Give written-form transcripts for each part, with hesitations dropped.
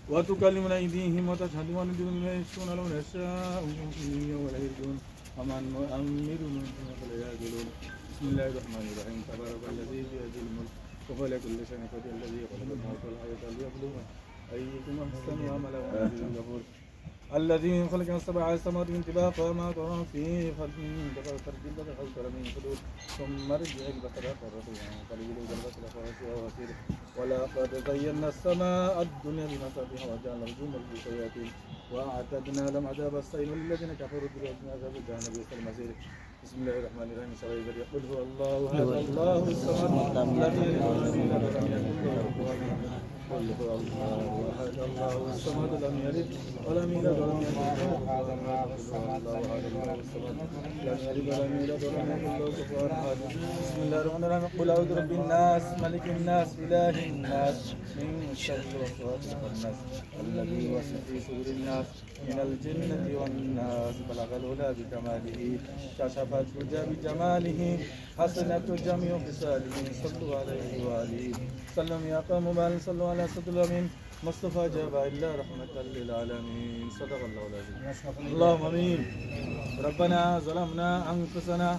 وتكلمنا أيديهم وتشهد أرجلهم بما يشفون لو نشاء ولا يرجون ومن نؤمر فلا يعجلون بسم الله الرحمن الرحيم تبارك الذي بيده الملك وهو على كل شيء قدير الذي خلق الموت والحياة ليبلوكم أيكم أحسن عملا وهو العزيز الغفور الذي خلق السبع سماوات طباقا ما ترى في خلق ترجل الخلق من حدود ثم ارجع البصر كرتين قليل البصر خاسئا وسير ولقد زينا السماء الدنيا بمصابيح وجعلنا رجوما للشياطين واعتدنا لهم عذاب السعير للذين كفروا بربهم عذاب جهنم بئس المصير بسم الله الرحمن الرحيم قل هو الله احد الله الصمد لم يلد ولم يولد ولم يكن له كفوا احد قل هو الله احد الله الصمد لم يلد ولم يولد ولم يكن له كفوا احد الله احد الله الصمد لم يلد ولم يولد ولم يكن له كفوا احد بسم الله الرحمن الرحيم قل اعوذ برب الناس ملك الناس اله الناس من شر الوسواس الخناس الذي يوسوس في صدور الناس من الجنة والناس بلغ العلا بكماله كشف الدجى بجماله حسنت جميع خصاله صلوا عليه وآله سلم يا قوم بل صلوا على سيد الأمين مصطفى جاب إلا رحمة للعالمين صدق الله العظيم اللهم آمين ربنا ظلمنا أنفسنا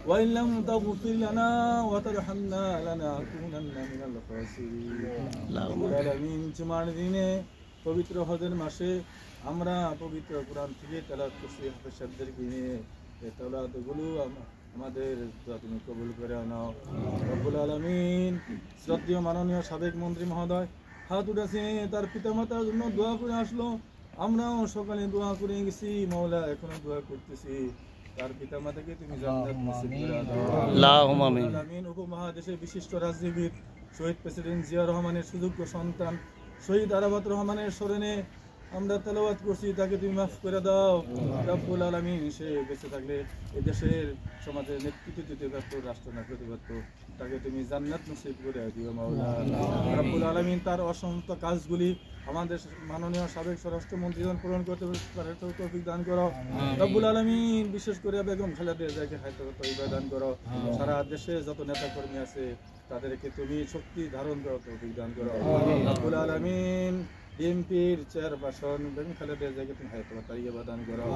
وإن لم تغفر لنا وترحمنا لنكونن من الخاسرين اللهم آمين জুমার দিনে পবিত্র হজের মাসে আমরা পবিত্র কোরআন থেকে তেলাওয়াত করছি হাফেজদের নিয়ে এই তেলাওয়াতগুলো আমাদের তুমি কবুল করে নাও রব্বুল আলামিন শ্রদ্ধেয় মাননীয় সাবেক মন্ত্রী মহোদয় হাত উঠাছে তার পিতামাতার জন্য দোয়া করে আসলো আমরাও সকালে দোয়া করে গেছি মাওলা এখনো দোয়া করতেছি তার পিতামাতাকে তুমি জান্নাত নসিব করে দাও আল্লাহুম্মা আমিন উপমহাদেশের বিশিষ্ট রাজনীতিবিদ শহীদ প্রেসিডেন্ট জিয়া রহমানের সুযোগ্য সন্তান শহীদ আরাফাত রহমানের স্মরণে আমরা তেলাওয়াত করছি তাকে তুমি মাফ করে দাও রব্বুল আলামিন সে বেঁচে থাকলে এই দেশের সমাজের নেতৃত্ব দিতে পারত রাষ্ট্র নাগরিক পারত তাকে তুমি জান্নাত নসিব করে দিও মাওলা রব্বুল আলামিন তার অসংখ্য কাজগুলি আমাদের মাননীয় সাবেক স্বরাষ্ট্রমন্ত্রী পূরণ করতে পারে তৌফিক দান করো রব্বুল আলামিন বিশেষ করে বেগম খালেদা জিয়াকে হায়াত তৈবা দান করো সারা দেশে যত নেতা কর্মী আছে তাদেরকে তুমি শক্তি ধারণ করো তৌফিক দান করো রব্বুল আলামিন বিএনপির চেয়ারপারসন বেগম খালেদা জিয়াকে তুমি হায়াত তৈবা দান করো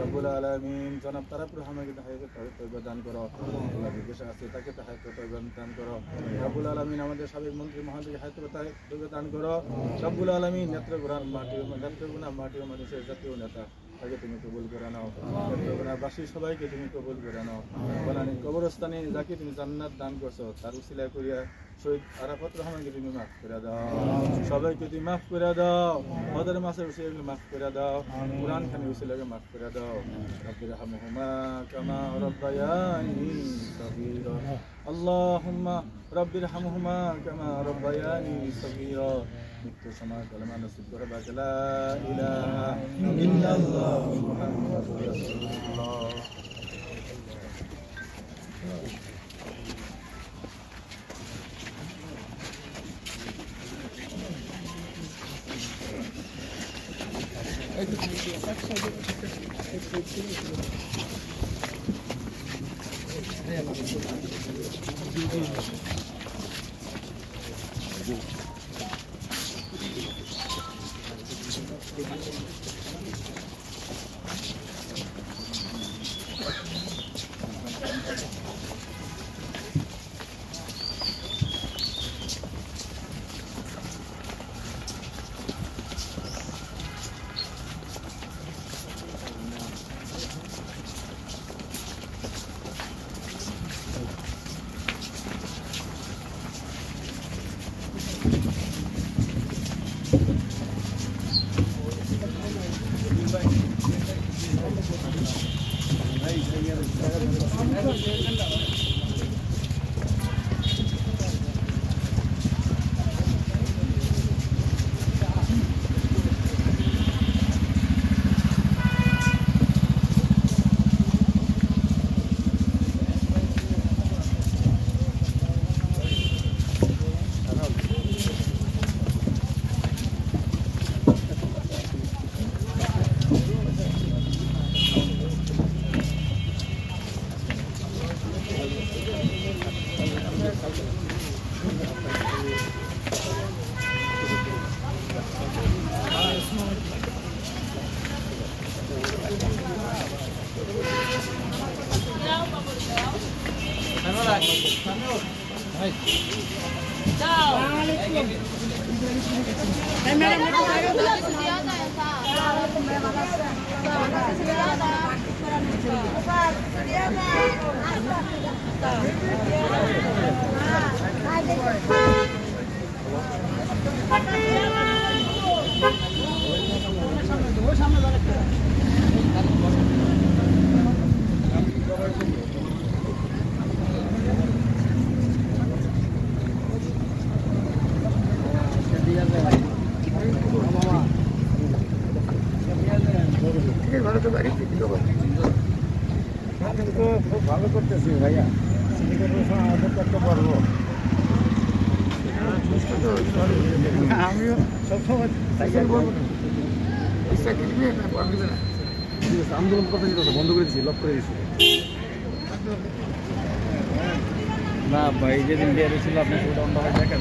রব্বুল আলামিন জনাব তারাপুর রহমানকে হায়াত তৈবা দান করো আল্লাহ বিদেশে আছে তাকে হায়াত তৈবা দান করো রব্বুল আলামিন আমাদের সাবেক মন্ত্রী মহোদয়কে হায়াত তৈবা দান করো রব্বুল আলামিন নেত্রকোনার মাটি ও মানুষের জাতীয় নেতা তাকে তুমি কবুল করে নাও নেত্রকোনাবাসী সবাইকে তুমি কবুল করে নাও বলানি কবরস্থানে যাকে তুমি জান্নাত দান করছো তার উসিলা করিয়া শহীদ আরাফাত রহমানকে তুমি মাফ করে দাও সবাইকে তুমি মাফ করে দাও হজের মাসের উসিলাকে মাফ করে দাও কুরআন খানের উসিলাকে মাফ করে দাও রব্বিরহামহুমা কামা রাব্বায়ানি সগীরা আল্লাহুম্মা রব্বিরহামহুমা কামা রাব্বায়ানি সগীরা মৃত্যু সময় কালেমা নসিব করে বাক লা ইলাহা ইল্লাল্লাহ মুহাম্মাদুর রাসূলুল্লাহ ভালো করতেছি ভাইয়া করতে পারবো আমিও সবসময় আন্দোলন করতে যেত বন্ধ করে দিচ্ছি লক করে দিচ্ছি না ভাই যেদিন বিয়ে ছিল আপনার সেটা অন্য দেখা